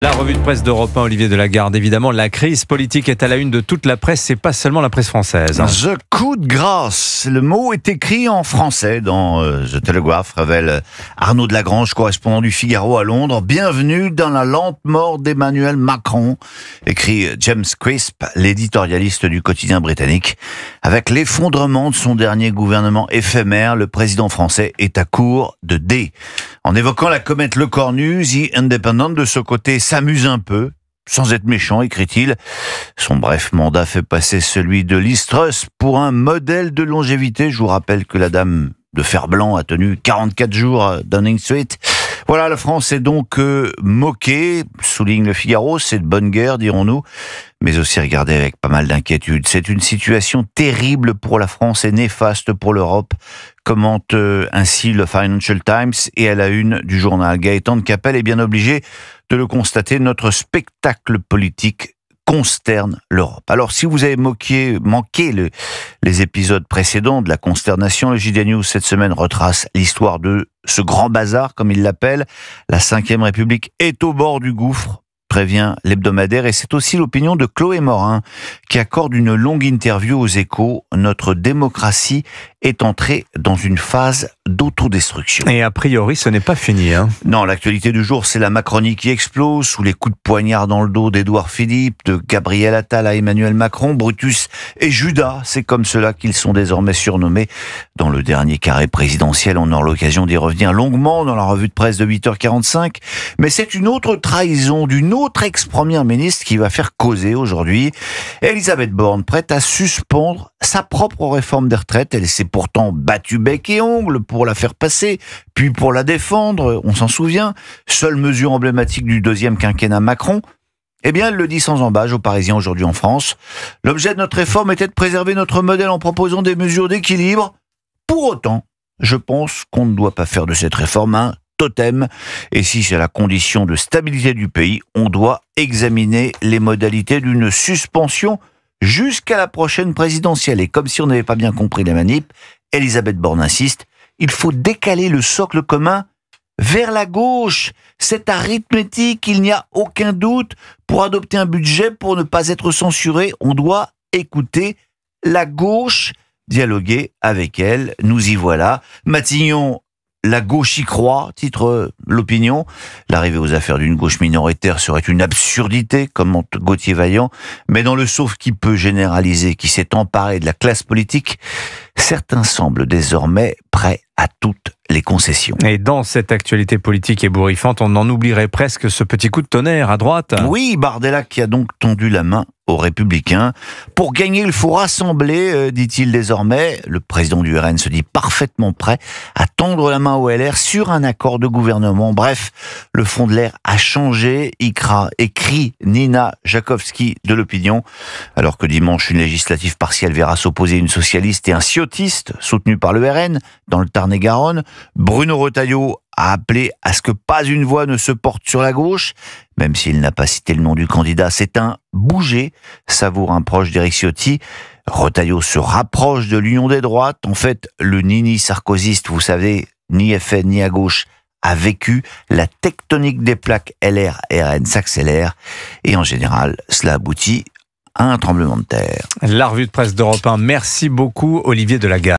La revue de presse d'Europe 1, Olivier Delagarde. Évidemment, la crise politique est à la une de toute la presse, c'est pas seulement la presse française. The coup de grâce, le mot est écrit en français dans The Telegraph, révèle Arnaud de Lagrange, correspondant du Figaro à Londres. Bienvenue dans la lente mort d'Emmanuel Macron, écrit James Crisp, l'éditorialiste du quotidien britannique. Avec l'effondrement de son dernier gouvernement éphémère, le président français est à court de dés. En évoquant la comète Le Cornu, The Independent, de ce côté, s'amuse un peu, sans être méchant, écrit-il. Son bref mandat fait passer celui de Liz Truss pour un modèle de longévité. Je vous rappelle que la dame de fer blanc a tenu 44 jours à Downing Street. Voilà, la France est donc moquée, souligne le Figaro, c'est de bonne guerre, dirons-nous, mais aussi regardée avec pas mal d'inquiétude. C'est une situation terrible pour la France et néfaste pour l'Europe, commente ainsi le Financial Times, et à la une du journal. Gaëtan de Capelle est bien obligé de le constater, notre spectacle politique consterne l'Europe. Alors, si vous avez manqué les épisodes précédents de la consternation, le JD News cette semaine retrace l'histoire de ce grand bazar, comme il l'appelle. La Ve République est au bord du gouffre, prévient l'hebdomadaire, et c'est aussi l'opinion de Chloé Morin, qui accorde une longue interview aux Échos. Notre démocratie est entrée dans une phase d'autodestruction. Et a priori, ce n'est pas fini. Non, l'actualité du jour, c'est la Macronie qui explose sous les coups de poignard dans le dos d'Édouard Philippe, de Gabriel Attal à Emmanuel Macron, Brutus et Judas. C'est comme cela qu'ils sont désormais surnommés. Dans le dernier carré présidentiel, on aura l'occasion d'y revenir longuement dans la revue de presse de 8h45. Mais c'est une autre trahison d'une autre ex-première ministre qui va faire causer aujourd'hui. Elisabeth Borne, prête à suspendre sa propre réforme des retraites. Elle s'est pourtant battue bec et ongle pour la faire passer, puis pour la défendre, on s'en souvient. Seule mesure emblématique du deuxième quinquennat Macron. Eh bien, elle le dit sans embâche aux Parisiens aujourd'hui en France. L'objet de notre réforme était de préserver notre modèle en proposant des mesures d'équilibre. Pour autant, je pense qu'on ne doit pas faire de cette réforme un totem. Et si c'est la condition de stabilité du pays, on doit examiner les modalités d'une suspension jusqu'à la prochaine présidentielle. Et comme si on n'avait pas bien compris la manip, Elisabeth Borne insiste, il faut décaler le socle commun vers la gauche. C'est arithmétique, il n'y a aucun doute. Pour adopter un budget, pour ne pas être censuré, on doit écouter la gauche, dialoguer avec elle. Nous y voilà. Matignon, la gauche y croit, titre l'opinion. L'arrivée aux affaires d'une gauche minoritaire serait une absurdité, commente Gauthier Vaillant. Mais dans le sauf qui peut généraliser, qui s'est emparé de la classe politique, certains semblent désormais prêts à toutes les concessions. Et dans cette actualité politique ébouriffante, on en oublierait presque ce petit coup de tonnerre à droite. Oui, Bardella qui a donc tendu la main aux Républicains. Pour gagner, il faut rassembler, dit-il désormais. Le président du RN se dit parfaitement prêt à tendre la main au LR sur un accord de gouvernement. Bref, le fond de l'air a changé, écrit Nina Jakovski de l'opinion. Alors que dimanche, une législative partielle verra s'opposer une socialiste et un ciotiste soutenu par le RN dans le Tarn-et-Garonne. Bruno Retailleau a appelé à ce que pas une voix ne se porte sur la gauche, même s'il n'a pas cité le nom du candidat. C'est un bouger, savoure un proche d'Éric Ciotti. Retailleau se rapproche de l'union des droites. En fait, le nini sarkozyste, vous savez, ni FN ni à gauche, a vécu. La tectonique des plaques LR-RN s'accélère. Et en général, cela aboutit à un tremblement de terre. La revue de presse d'Europe 1. Merci beaucoup, Olivier Delagarde.